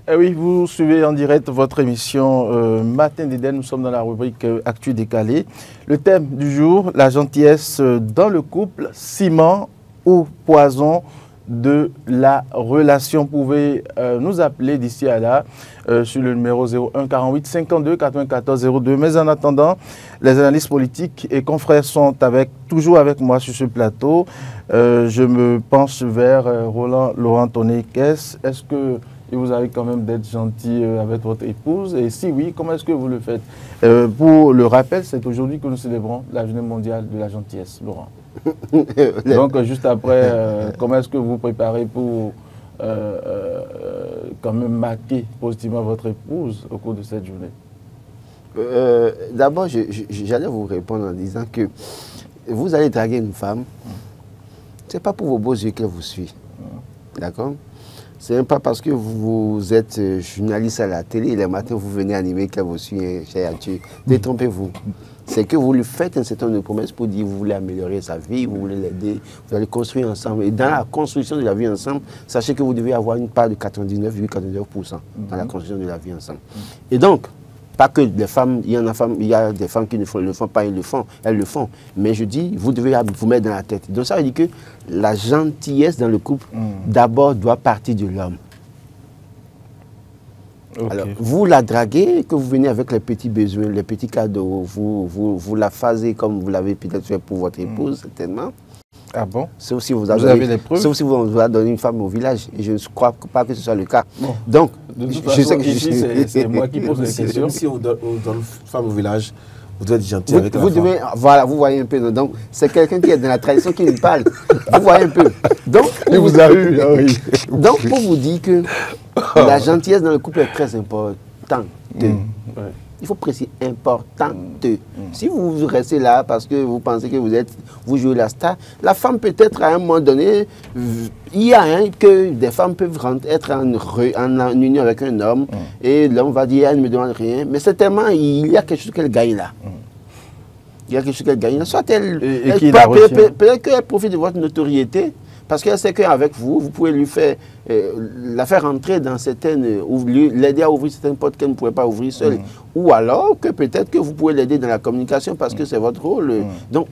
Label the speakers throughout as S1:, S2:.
S1: Eh oui, vous suivez en direct votre émission Matin d'Éden. Nous sommes dans la rubrique Actu décalé. Le thème du jour, la gentillesse dans le couple, ciment ou poison de la relation. Vous pouvez nous appeler d'ici à là sur le numéro 01 48 52 94 02. Mais en attendant, les analystes politiques et confrères sont toujours avec moi sur ce plateau. Je me penche vers Roland Laurent Tonné-Kess. Est-ce que vous avez quand même d'être gentil avec votre épouse? Et si oui, comment est-ce que vous le faites? Pour le rappel, c'est aujourd'hui que nous célébrons la journée mondiale de la gentillesse, Laurent. Donc, juste après, comment est-ce que vous vous préparez pour quand même marquer positivement votre épouse au cours de cette journée?
S2: D'abord, j'allais vous répondre en disant que vous allez draguer une femme, ce n'est pas pour vos beaux yeux qu'elle vous suit. D'accord? Ce n'est pas parce que vous êtes journaliste à la télé et le matin vous venez animer qu'elle vous suit, cher Dieu. Détrompez-vous. C'est que vous lui faites un certain nombre de promesses pour dire que vous voulez améliorer sa vie, vous voulez l'aider, vous allez construire ensemble. Et dans la construction de la vie ensemble, sachez que vous devez avoir une part de 99,99% dans la construction de la vie ensemble. Et donc, pas que les femmes, il y a des femmes qui ne le font pas, elles le font. Mais je dis, vous devez vous mettre dans la tête. Donc ça veut dire que la gentillesse dans le couple, d'abord, doit partir de l'homme. Okay. Alors, vous la draguez, que vous venez avec les petits besoins, les petits cadeaux, vous la phasez comme vous l'avez peut-être fait pour votre épouse, certainement.
S1: Ah bon?
S2: Sauf si vous avez les preuves. Sauf si vous avez donné une femme au village. Et je ne crois pas que ce soit le cas. Bon. Donc,
S1: je sais que c'est moi qui pose les questions.
S3: Si on donne une femme au village, vous devez être gentil avec la femme.
S2: Voilà, vous voyez un peu. Donc, c'est quelqu'un qui est dans la tradition qui nous parle. Vous voyez un peu. Donc,
S1: il vous a eu. Ah oui.
S2: Donc, pour vous dire que la gentillesse dans le couple est très importante. Il faut préciser importante. Si vous restez là parce que vous pensez que vous jouez la star, la femme peut-être à un moment donné, il y a que des femmes peuvent être en union avec un homme et l'homme va dire elle ne me demande rien, mais certainement il y a quelque chose qu'elle gagne là. Il y a quelque chose qu'elle gagne là. Soit peut-être qu'elle profite de votre notoriété. Parce qu'elle sait qu'avec vous, vous pouvez la faire entrer dans certaines, l'aider à ouvrir certaines portes qu'elle ne pouvait pas ouvrir seule. Ou alors que peut-être que vous pouvez l'aider dans la communication parce que c'est votre rôle. Donc,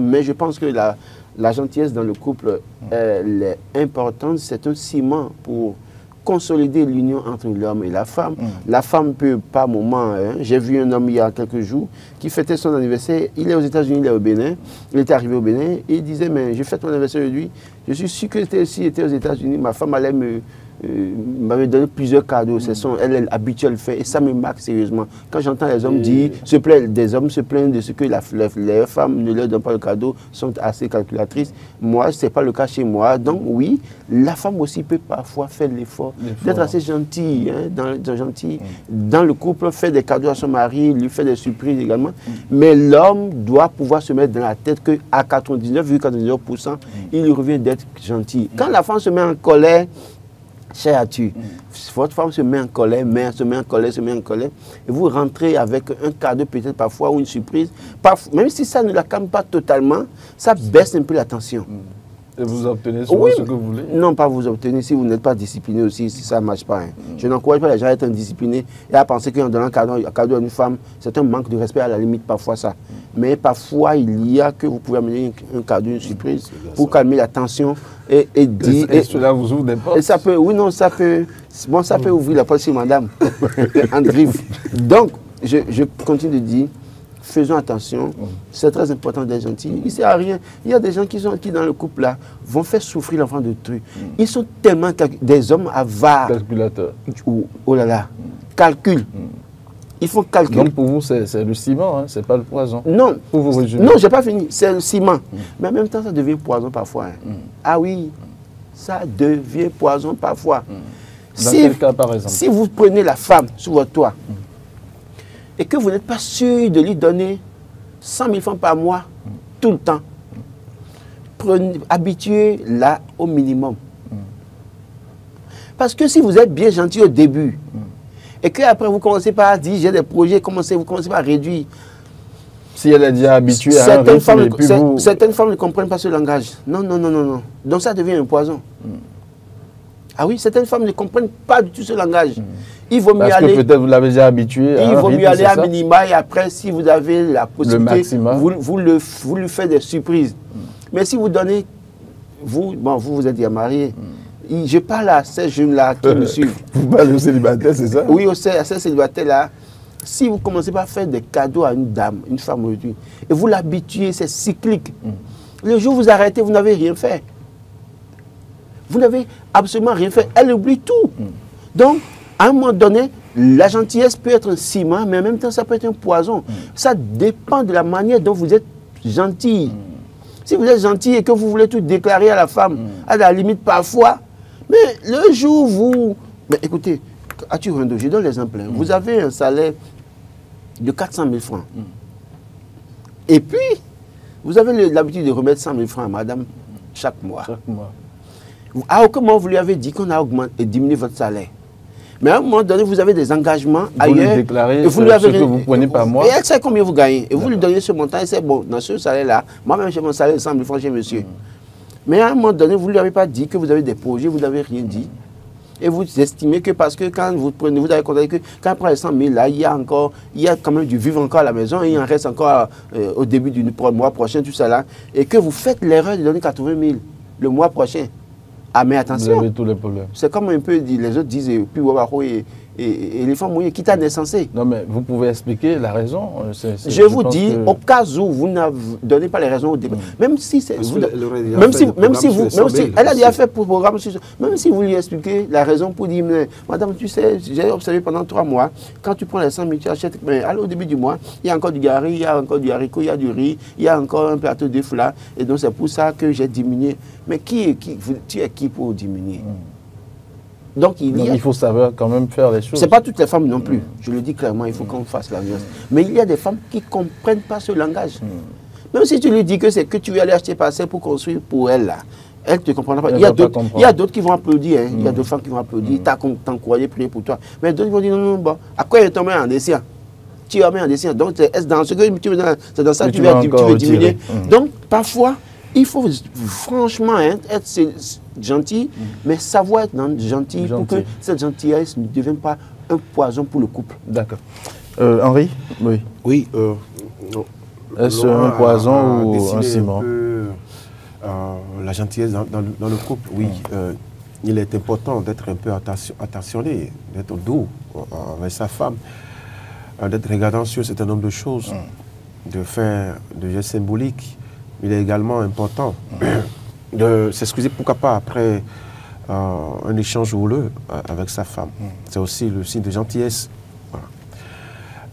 S2: mais je pense que la gentillesse dans le couple, elle est importante. C'est un ciment pour consolider l'union entre l'homme et la femme. La femme peut, par moment, j'ai vu un homme il y a quelques jours qui fêtait son anniversaire. Il est aux États-Unis, il est au Bénin. Il était arrivé au Bénin et il disait, mais je fête mon anniversaire aujourd'hui. Je suis sûr que s'il était aux États-Unis, ma femme allait m'avait donné plusieurs cadeaux. Elle est habituelle fait et ça me marque sérieusement. Quand j'entends les hommes dire, des hommes se plaignent de ce que les femmes ne leur donnent pas le cadeau, sont assez calculatrices. Moi, ce n'est pas le cas chez moi. Donc oui, la femme aussi peut parfois faire l'effort d'être assez gentille, dans le couple, faire des cadeaux à son mari, lui faire des surprises également. Mais l'homme doit pouvoir se mettre dans la tête qu'à 99,99%, il lui revient d'être gentil. Quand la femme se met en colère, cher tu, votre femme se met en colère, se met en colère, et vous rentrez avec un cadeau peut-être parfois ou une surprise, même si ça ne la calme pas totalement, ça baisse un peu la tension.
S1: Et vous obtenez souvent ce que vous voulez?
S2: Non, pas vous obtenez si vous n'êtes pas discipliné aussi, si ça ne marche pas. Je n'encourage pas les gens à être indisciplinés et à penser qu'en donnant un cadeau à une femme, c'est un manque de respect à la limite, parfois ça. Mais parfois, il y a que vous pouvez amener un cadeau, une surprise, pour calmer la tension et dire...
S1: Et cela vous ouvre des portes?
S2: Et ça peut, oui, non, ça peut... Bon, ça peut ouvrir la porte sur madame, en griffe. Donc, je continue de dire... Faisons attention, c'est très important d'être gentil. Il ne sert à rien. Il y a des gens qui dans le couple là vont faire souffrir l'enfant de trucs. Ils sont tellement des hommes avares.
S1: Calculateurs.
S2: Oh là là, calcul. Il faut calculer.
S1: Donc pour vous, c'est le ciment, hein? C'est pas le poison.
S2: Non,
S1: pour vous résumer.
S2: Non, j'ai pas fini. C'est le ciment. Mais en même temps, ça devient poison parfois. Ah oui, ça devient poison parfois.
S1: Dans quel cas, par exemple? Si
S2: vous prenez la femme sur votre toit, et que vous n'êtes pas sûr de lui donner 100 000 francs par mois, tout le temps, habituez-la au minimum. Parce que si vous êtes bien gentil au début, et qu'après vous commencez par dire j'ai des projets, vous commencez par réduire.
S1: Si elle est déjà habituée à un rythme,
S2: certaines femmes ne comprennent pas ce langage. Non, non, non, non, non. Donc ça devient un poison. Ah oui, certaines femmes ne comprennent pas du tout ce langage. Il vaut mieux
S1: Parce
S2: aller...
S1: que peut-être vous l'avez déjà habitué.
S2: Il vaut mieux aller à minima et après, si vous avez la possibilité, vous lui faites des surprises. Mais si vous donnez... Vous êtes déjà marié. Je parle à ces jeunes-là qui me suivent.
S1: Vous parlez aux célibataires, c'est ça?
S2: Oui, à ces célibataires-là. Si vous commencez par faire des cadeaux à une dame, une femme aujourd'hui, et vous l'habituez, c'est cyclique. Le jour où vous arrêtez, vous n'avez rien fait. Vous n'avez absolument rien fait. Elle oublie tout. Donc, à un moment donné, la gentillesse peut être un ciment, mais en même temps, ça peut être un poison. Ça dépend de la manière dont vous êtes gentil. Si vous êtes gentil et que vous voulez tout déclarer à la femme, à la limite parfois, mais le jour où vous... Mais écoutez, à Turando, je donne l'exemple. Vous avez un salaire de 400 000 francs. Et puis, vous avez l'habitude de remettre 100 000 francs à madame chaque mois. À aucun moment, vous lui avez dit qu'on a diminué votre salaire. Mais à un moment donné, vous avez des engagements ailleurs.
S1: Vous lui déclarez ce que vous prenez par mois.
S2: Et elle sait combien vous gagnez. Et vous lui donnez ce montant. Et c'est bon, dans ce salaire-là, moi-même j'ai mon salaire de 100 000 francs chez monsieur. Mais à un moment donné, vous ne lui avez pas dit que vous avez des projets, vous n'avez rien dit. Et vous estimez que parce que quand vous prenez, vous avez compté que quand on prend les 100 000 là, il y a quand même du vivre encore à la maison, et il en reste encore au début du mois prochain, tout ça là, et que vous faites l'erreur de donner 80 000 le mois prochain. Ah mais attention,
S1: vous avez tous les problèmes.
S2: C'est comme un peu, les autres disent, puis et les femmes mouillées, quitte à naissancé.
S1: Non mais vous pouvez expliquer la raison.
S2: Je vous dis, au cas où vous ne donnez pas les raisons au début, même si c'est... Elle a déjà fait pour le programme, même si vous lui expliquez la raison pour dire, madame, tu sais, j'ai observé pendant 3 mois, quand tu prends les 100 000, tu achètes, mais allez au début du mois, il y a encore du gari, il y a encore du haricot, il y a du riz, il y a encore un plateau de flats, et donc c'est pour ça que j'ai diminué. Mais tu es qui pour diminuer? Donc il
S1: faut savoir quand même faire les choses.
S2: Ce n'est pas toutes les femmes non plus. Je le dis clairement, il faut qu'on fasse la nuance. Mais il y a des femmes qui ne comprennent pas ce langage. Même si tu lui dis que c'est que tu veux aller acheter parcelle pour construire pour elle, là, elle ne te comprendra pas. Il y a d'autres qui vont applaudir. Il y a d'autres femmes qui vont applaudir. T'encourager, prier pour toi. Mais d'autres vont dire non, bon, à quoi elle tombée en dessin? Tu as mis en dessin. Donc, c'est dans ce que tu veux, c'est dans ça que tu veux diminuer. Donc, parfois, il faut franchement être gentil, mais savoir être gentil pour que cette gentillesse ne devienne pas un poison pour le couple.
S1: D'accord. Henri? Oui.
S3: Oui.
S1: Est-ce un poison ou un ciment?
S3: La gentillesse dans le couple, oui. Il est important d'être un peu attentionné, d'être doux avec sa femme, d'être regardant sur un certain nombre de choses, de faire des gestes symboliques. Il est également important de s'excuser, pourquoi pas, après un échange houleux avec sa femme. C'est aussi le signe de gentillesse. Voilà.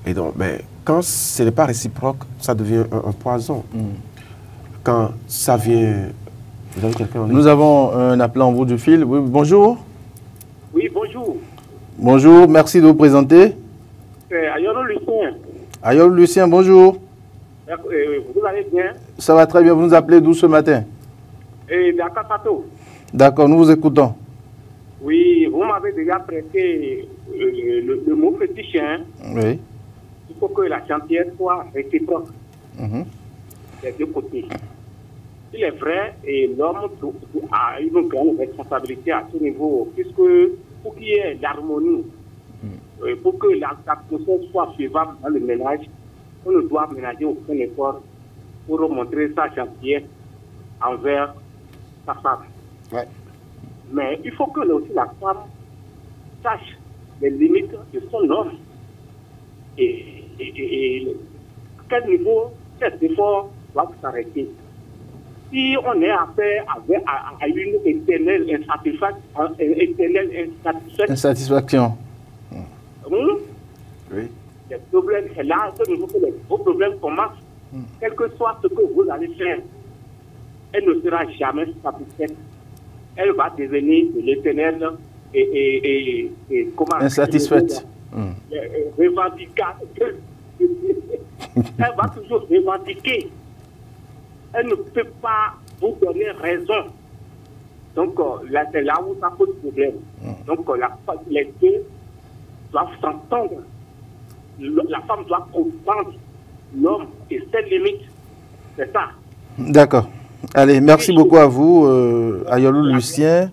S3: Et donc, mais quand ce n'est pas réciproque, ça devient un poison. Quand ça vient... Vous avez quelqu'un en ligne?
S1: Nous avons un appelant en bout du fil. Oui, bonjour.
S4: Oui, bonjour.
S1: Bonjour, merci de vous présenter.
S4: Ayolo Lucien.
S1: Ayolo Lucien, bonjour.
S4: Vous allez bien?
S1: Ça va très bien. Vous nous appelez d'où ce matin?
S4: D'Akapato.
S1: D'accord, nous vous écoutons.
S4: Oui, vous m'avez déjà prêté le mot fétiche. Hein?
S1: Oui.
S4: Il faut que la gentillesse soit réciproque des deux côtés. Il est vrai, et l'homme a une grande responsabilité à ce niveau, puisque pour qu'il y ait l'harmonie, pour que la process soit suivable dans le ménage, on ne doit ménager aucun effort pour montrer sa gentillesse envers sa femme.
S2: Ouais.
S4: Mais il faut que aussi la femme sache les limites de son homme et à quel niveau cet effort doit s'arrêter. Si on est affaire à une éternelle
S1: insatisfaction.
S4: Oui. Les problèmes, c'est là à ce niveau que les gros problèmes commencent. Quel que soit ce que vous allez faire, elle ne sera jamais satisfaite. Elle va devenir de l'éternel et comment
S1: insatisfaite.
S4: Revendicatrice. Elle va toujours revendiquer. Elle ne peut pas vous donner raison. Donc là, c'est là où ça pose problème. Donc les deux doivent s'entendre. La femme doit comprendre l'homme et ses limites. C'est ça.
S1: D'accord. Allez, merci beaucoup à vous, Ayolo Lucien.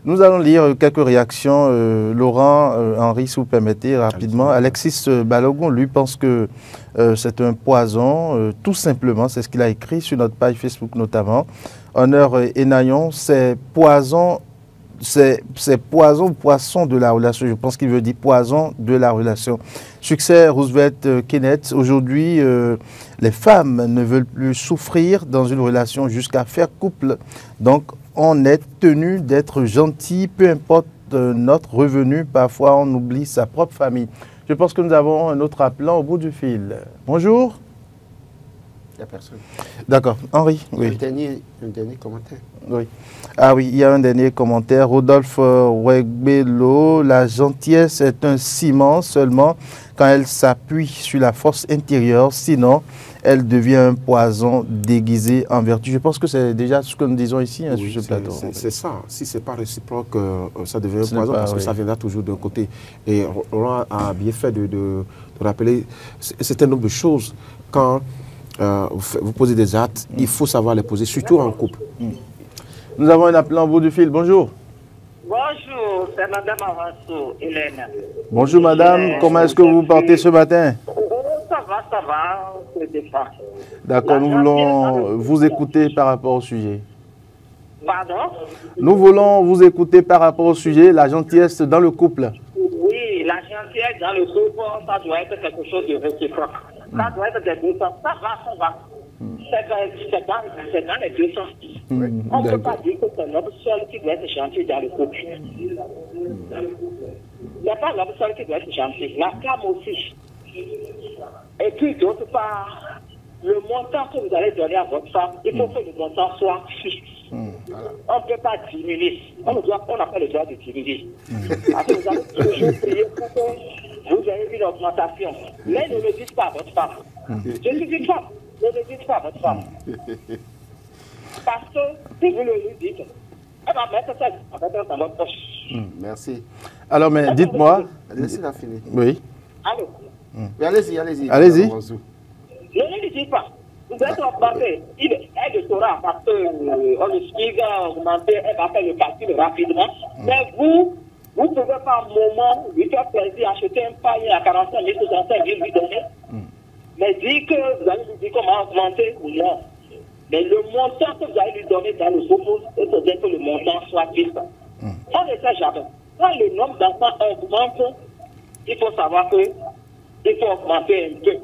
S1: Nous allons lire quelques réactions. Laurent, Henri, si vous permettez, rapidement. Alexis Balogun, lui, pense que c'est un poison, tout simplement. C'est ce qu'il a écrit sur notre page Facebook notamment. Honneur Enayon, c'est poison. C'est poison, poisson de la relation. Je pense qu'il veut dire poison de la relation. Succès, Roosevelt Kenneth. Aujourd'hui, les femmes ne veulent plus souffrir dans une relation jusqu'à faire couple. Donc, on est tenu d'être gentil, peu importe notre revenu. Parfois, on oublie sa propre famille. Je pense que nous avons un autre appelant au bout du fil. Bonjour.
S2: Il n'y a personne.
S1: D'accord. Henri, oui.
S2: Un dernier commentaire.
S1: Oui. Ah oui, il y a un dernier commentaire. Rodolphe Wegbelo, la gentillesse est un ciment seulement quand elle s'appuie sur la force intérieure, sinon elle devient un poison déguisé en vertu. Je pense que c'est déjà ce que nous disons ici hein, sur ce plateau.
S3: C'est ça. Si ce n'est pas réciproque, ça devient un poison parce que ça viendra toujours d'un côté. Et Roland a bien fait de rappeler un certain nombre de choses. Quand vous posez des actes, il faut savoir les poser, surtout en couple.
S1: Nous avons un appelant au bout du fil. Bonjour.
S5: Bonjour, c'est Madame Avasso, Hélène.
S1: Bonjour Madame, comment est-ce que vous vous portez ce matin?
S5: Ça va, je défends.
S1: D'accord, nous voulons vous écouter par rapport au sujet.
S5: Pardon?
S1: Nous voulons vous écouter par rapport au sujet, la gentillesse dans le couple.
S5: Oui, la gentillesse dans le couple, ça doit être quelque chose de réciproque. Ça doit être des deux sens. Ça va. C'est dans les deux sens. On ne peut pas dire que c'est l'homme seul qui doit être gentil dans le couple. Il n'y a pas l'homme seul qui doit être gentil. La femme aussi. Et puis, d'autre part, le montant que vous allez donner à votre femme, il faut que le montant soit fixe. On ne peut pas diminuer. On n'a pas le droit de diminuer. Parce que vous allez toujours payer pour que vous ayez une augmentation. Mais ne le dites pas à votre femme. Je suis une femme. Ne le dites pas à votre femme. Parce que si vous le lui dites, elle va mettre ça dans votre poche.
S2: Merci.
S1: Alors, mais dites-moi.
S2: Laissez-la finir.
S1: Oui.
S5: Allô?
S2: Allez-y.
S1: Allez-y.
S5: Ne lui dites pas. Vous êtes augmenté. Elle le saura parce qu'on le suit, augmenté, elle va faire le calcul rapidement. Mais vous ne pouvez pas à un moment lui faire plaisir, acheter un panier à 45 000, 65 000, lui donner. Mais dire que vous allez lui dire comment augmenter ou non. Mais le montant que vous allez lui donner dans le couple, il faut dire que le montant soit fixe. On ne sait jamais. Quand le nombre d'enfants augmente, il faut savoir que il faut augmenter un peu.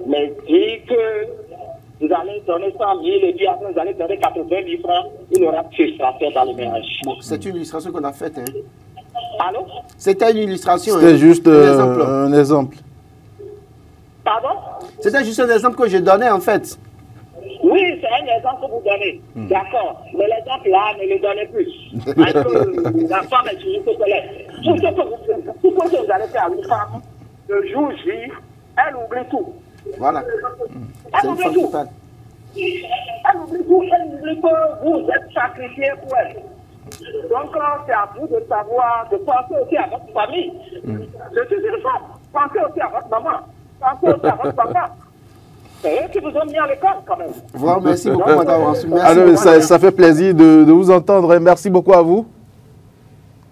S5: Mais dire que vous allez donner 100 000 et puis après vous allez donner 80 000 francs, il n'y aura plus à faire dans le ménage.
S2: Bon, c'est une illustration qu'on a faite. Hein.
S5: Allô?
S2: C'était une illustration.
S1: C'était juste un exemple.
S5: Pardon?
S2: C'était juste un exemple que je donnais en fait.
S5: Oui, c'est un exemple que vous donnez. D'accord. Mais l'exemple là, ne le donnez plus. Parce que la femme est toujours populaire. Tout ce que vous allez faire à une femme, le jour J, elle oublie tout.
S2: Voilà.
S5: Elle oublie tout. Elle oublie tout. Elle oublie que vous êtes sacrifié pour elle. Donc, c'est à vous de savoir, de penser aussi à votre famille. Je suis une femme. Pensez aussi à votre maman. Pensez aussi à votre papa. C'est eux qui vous ont mis à l'école quand même.
S2: Voilà, merci beaucoup, madame.
S1: Alors, ça fait plaisir de vous entendre. Merci beaucoup à vous.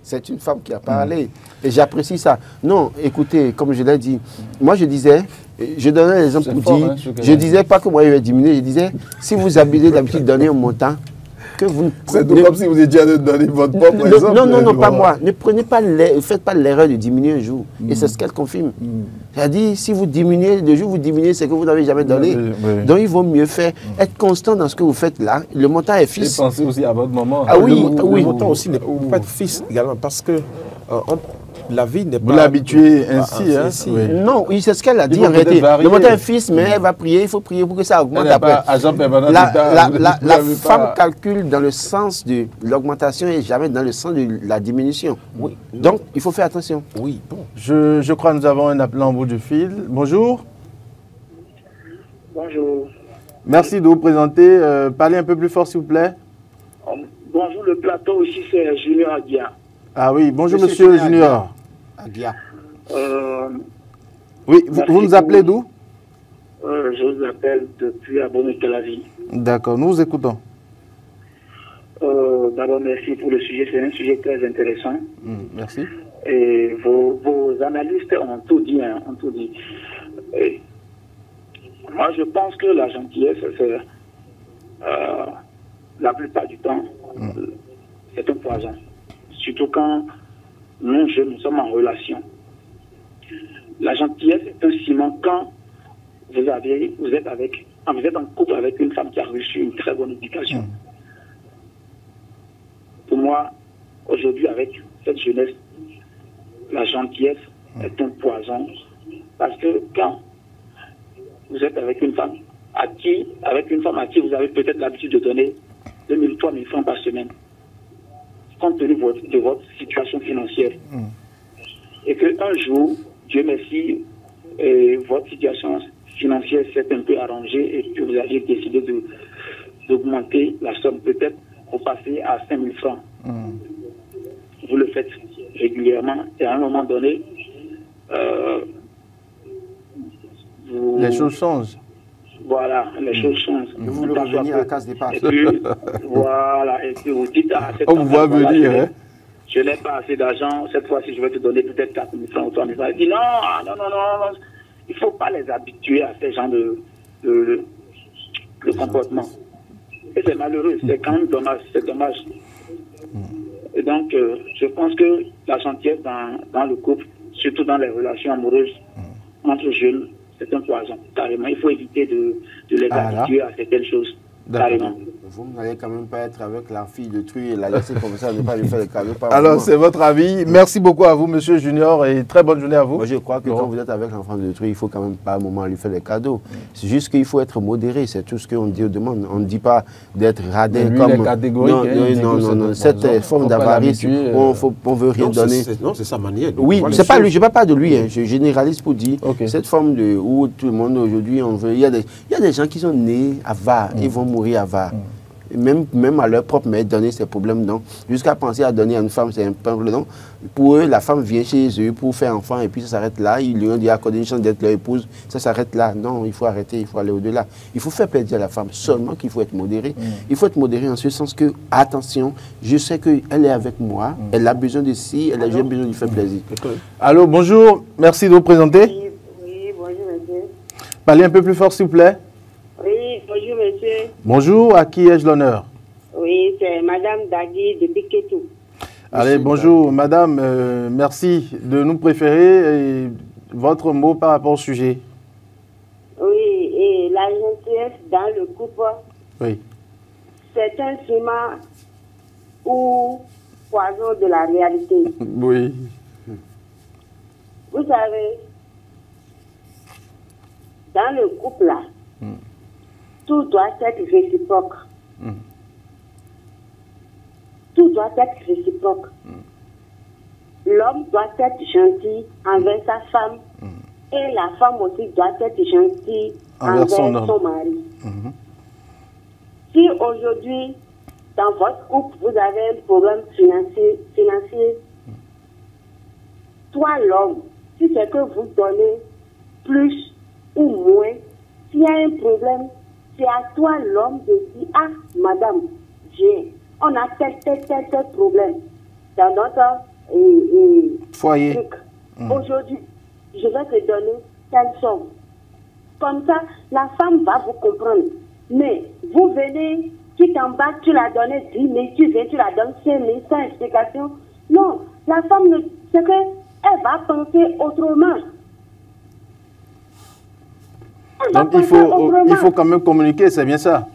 S2: C'est une femme qui a parlé. Et j'apprécie ça. Non, écoutez, comme je l'ai dit, moi je disais, je donnais l'exemple pour dire, je ne disais pas que moi je vais diminuer, je disais, si vous abusez d'habitude de donner un montant, que vous ne
S3: c'est comme si vous étiez à donner votre propre exemple.
S2: Non, pas moi. Ne prenez pas faites pas l'erreur de diminuer un jour. Et c'est ce qu'elle confirme. C'est-à-dire, si vous diminuez, le jour où vous diminuez, c'est que vous n'avez jamais donné. Donc, il vaut mieux faire, être constant dans ce que vous faites là. Le montant est fixe.
S6: Et pensez aussi à votre maman.
S2: Ah oui,
S3: le montant aussi n'est pas fixe également parce que la vie n'est pas...
S1: Vous l'habituez ainsi, hein?
S2: Oui. Non, oui, c'est ce qu'elle a dit en réalité. Le montant est fixe, mais elle va prier, il faut prier pour que ça augmente après. La femme calcule dans le sens de l'augmentation et jamais dans le sens de la diminution. Oui. Donc, il faut faire attention.
S3: Oui, bon.
S1: Je crois que nous avons un appelant au bout du fil. Bonjour.
S5: Bonjour.
S1: Merci de vous présenter. Parlez un peu plus fort, s'il vous plaît.
S5: Bonjour, le plateau ici, c'est Junior Aguia.
S1: Ah oui, bonjour Monsieur Junior.
S2: Aguia.
S1: Oui, vous nous appelez d'où?
S5: Je vous appelle depuis Abomey-Calavi.
S1: D'accord, nous vous écoutons.
S6: D'abord, merci pour le sujet. C'est un sujet très intéressant.
S1: Merci.
S6: Et vos analystes ont tout dit. Hein, ont tout dit. Et moi, je pense que la gentillesse, c'est la plupart du temps, c'est un poison. Surtout quand nous jeunes, nous sommes en relation. La gentillesse est un ciment quand vous êtes en couple avec une femme qui a reçu une très bonne éducation. Pour moi, aujourd'hui, avec cette jeunesse, la gentillesse est un poison. Parce que quand vous êtes avec une femme à qui vous avez peut-être l'habitude de donner 2 000, 3 000 francs par semaine, compte tenu de votre situation financière, et qu'un jour, Dieu merci, votre situation financière s'est un peu arrangée et que vous avez décidé d'augmenter la somme, peut-être vous passez à 5 000 francs. Vous le faites régulièrement et à un moment donné,
S1: les choses changent.
S6: Voilà, les choses changent.
S2: Vous le revenez à la case des passes.
S6: Et puis, voilà, et puis vous dites à cette
S1: On vous voit venir, hein.
S6: Je n'ai pas assez d'argent, cette fois-ci je vais te donner peut-être 4 000 francs ou 3 000 francs. Il dit non, il ne faut pas les habituer à ces gens de comportement. Et c'est malheureux, c'est quand même dommage, c'est dommage. Et donc, je pense que la gentillesse dans le couple, surtout dans les relations amoureuses entre jeunes, c'est un poison, carrément. Il faut éviter de les habituer à certaines choses, carrément.
S2: Vous n'allez quand même pas être avec la fille de Truy et la laisser comme ça, ne pas lui faire le cadeau.
S1: Alors, c'est votre avis. Merci beaucoup à vous, Monsieur Junior, et très bonne journée à vous.
S2: Moi, je crois que quand vous êtes avec l'enfant de Truy, il faut quand même pas à un moment lui faire les cadeaux. C'est juste qu'il faut être modéré, c'est tout ce qu'on demande. On ne dit pas d'être radin
S1: lui,
S2: comme...
S1: il est catégorique,
S2: non. Cette forme d'avarice, on ne veut rien donner.
S3: Non, c'est sa manière.
S2: Oui, c'est pas lui, je ne parle pas de lui, hein, je généralise pour dire cette forme de où tout le monde aujourd'hui, on veut... Il y a des gens qui sont nés avares, ils vont mourir avares. Même à leur propre mère, donner ces problèmes. Donc, jusqu'à penser à donner à une femme, c'est un problème. Pour eux, la femme vient chez eux pour faire enfant et puis ça s'arrête là. Ils lui ont dit accorder une chance d'être leur épouse. Ça s'arrête là. Non, il faut arrêter, il faut aller au-delà. Il faut faire plaisir à la femme, seulement qu'il faut être modéré. Il faut être modéré en ce sens que, attention, je sais qu'elle est avec moi, elle a besoin de ci, j'ai besoin de lui faire plaisir.
S1: Allô, bonjour, merci de vous présenter.
S7: Oui, bonjour monsieur.
S1: Parlez un peu plus fort, s'il vous plaît.
S7: Oui, bonjour monsieur.
S1: Bonjour, à qui ai-je l'honneur?
S7: Oui, c'est Madame Dagui de Biketou.
S1: Allez, bonjour Madame, merci de nous préférer. Et votre mot par rapport au sujet?
S7: Oui, et la gentillesse dans le couple,
S1: oui,
S7: c'est un ciment ou poison de la réalité.
S1: Oui.
S7: Vous savez, dans le couple là, tout doit être réciproque. Tout doit être réciproque. L'homme doit être gentil envers sa femme et la femme aussi doit être gentille envers son mari. Si aujourd'hui, dans votre couple, vous avez un problème financier, toi l'homme, si c'est que vous donnez plus ou moins, s'il y a un problème, c'est à toi l'homme de dire, ah madame, on a tel problème dans notre
S1: foyer.
S7: truc. Aujourd'hui, je vais te donner telle somme. Comme ça, la femme va vous comprendre. Mais vous venez, tu t'en bats, tu l'as donné 10 000, tu viens, tu la donnes 5 000 sans explication. Non, la femme, c'est qu'elle va penser autrement.
S1: Donc il faut quand même communiquer, c'est bien ça?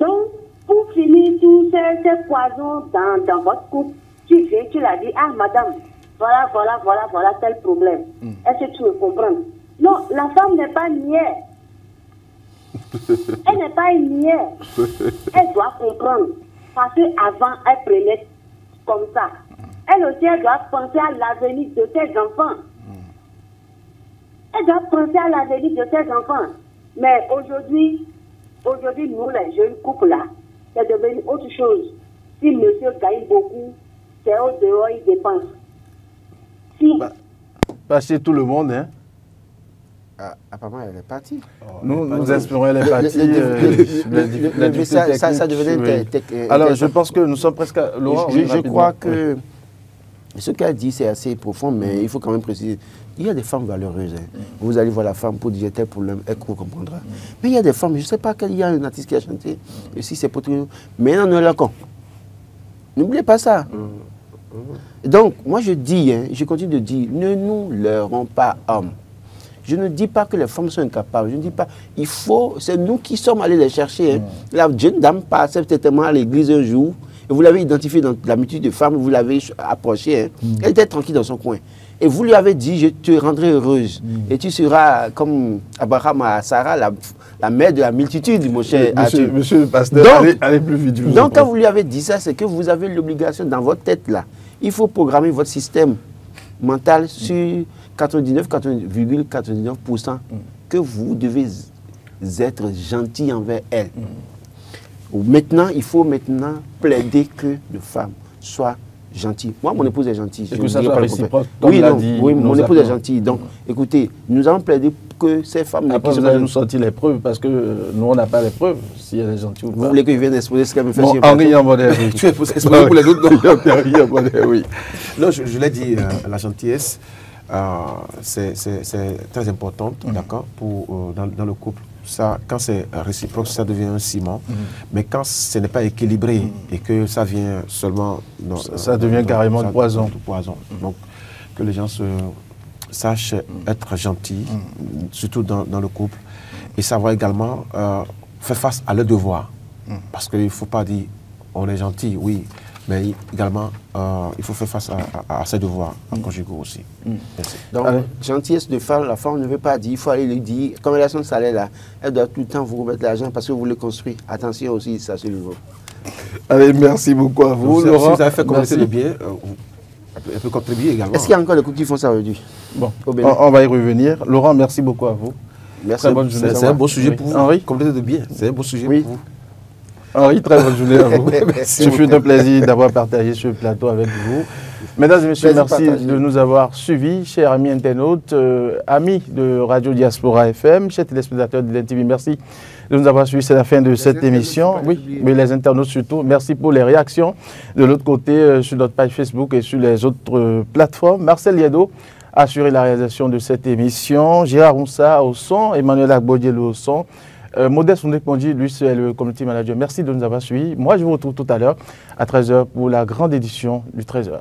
S7: Donc, pour finir tous ces poisons dans votre couple, tu viens, tu l'as dit, ah madame, voilà tel problème. Est-ce que tu me comprends? Non, la femme n'est pas niais. Elle n'est pas une niais. Elle doit comprendre. Parce qu'avant, elle prenait comme ça. Elle aussi, elle doit penser à l'avenir de ses enfants. Elle doit penser à l'avenir de ses enfants. Mais aujourd'hui, nous, les jeunes couples là, c'est devenu autre chose. Si monsieur gagne beaucoup, c'est au dehors, il dépense. Si...
S1: Pas chez tout le monde, hein?
S2: Apparemment, elle est partie.
S1: Nous espérons elle est partie.
S2: Ça devenait
S1: Alors, je pense que nous sommes presque... Laurent,
S2: je crois que ce qu'elle dit, c'est assez profond, mais il faut quand même préciser. Il y a des femmes valeureuses. Vous allez voir la femme pour dire tel problème, elle comprendra. Mais il y a des femmes, je ne sais pas qu'il y a un artiste qui a chanté. Et si c'est pour tout. Mais non, là, n'oubliez pas ça. Donc, moi je dis, je continue de dire, ne nous leurrons pas hommes. Je ne dis pas que les femmes sont incapables. Je ne dis pas, c'est nous qui sommes allés les chercher. La jeune dame passe certainement à l'église un jour, et vous l'avez identifiée dans la multitude de femmes, vous l'avez approchée. Elle était tranquille dans son coin. Et vous lui avez dit, je te rendrai heureuse. Et tu seras comme Abraham à Sarah, la mère de la multitude, mon cher.
S1: Monsieur le pasteur, allez plus vite.
S2: Donc, quand vous lui avez dit ça, c'est que vous avez l'obligation dans votre tête là. Il faut programmer votre système mental sur 99,99% que vous devez être gentil envers elle. Maintenant, il faut plaider que les femmes soient gentilles. Moi, mon épouse est gentille.
S1: Est-ce que ça soit réciproque?
S2: Oui, mon épouse est gentille. Donc, écoutez, nous allons plaider que ces femmes...
S1: Après, vous allez nous sortir les preuves, parce que nous, on n'a pas les preuves, si elle est gentille ou pas.
S2: Vous voulez que je vienne exposer ce qu'elle me fait
S1: sur Henri Yambonnet, oui.
S3: Tu es exposé pour les autres, non? Oui. Non, je l'ai dit, la gentillesse, c'est très importante, d'accord, dans le couple. Ça, quand c'est réciproque, ça devient un ciment. Mais quand ce n'est pas équilibré et que ça vient seulement...
S1: ça devient carrément du poison.
S3: Donc, que les gens sachent être gentils, surtout dans le couple, et savoir également faire face à leurs devoirs. Parce qu'il ne faut pas dire on est gentil, oui, mais également il faut faire face à ses devoirs conjugaux aussi.
S2: Donc, gentillesse de femme, la femme ne veut pas dire, il faut aller lui dire, comme elle a son salaire là, elle doit tout le temps vous remettre l'argent parce que vous le construisez. Attention aussi, ça c'est le niveau.
S1: Allez, merci beaucoup à vous,
S3: Laurent. Si vous avez fait commencer le bien, elle peut contribuer également.
S2: Est-ce qu'il y a encore des couples qui font ça aujourd'hui?
S1: Bon, on va y revenir. Laurent, merci beaucoup à vous.
S2: Merci.
S1: Très bonne journée.
S3: C'est un beau sujet pour vous.
S1: Henri,
S3: compléter de bien. C'est un beau sujet pour vous.
S1: Henri, très bonne journée à vous. Ce fut un plaisir d'avoir partagé ce plateau avec vous. Mesdames et messieurs, merci de nous avoir suivis, chers amis internautes, amis de Radio Diaspora FM, chers téléspectateurs de l'NTV, merci de nous avoir suivis. C'est la fin de cette émission. Oui, mais les internautes surtout, merci pour les réactions. De l'autre côté, sur notre page Facebook et sur les autres plateformes, Marcel Liedo a assuré la réalisation de cette émission, Gérard Roussa au son, Emmanuel Agbodielo au son. Modeste Ondekmondi, lui, c'est le community manager. Merci de nous avoir suivis. Moi, je vous retrouve tout à l'heure à 13h pour la grande édition du 13h.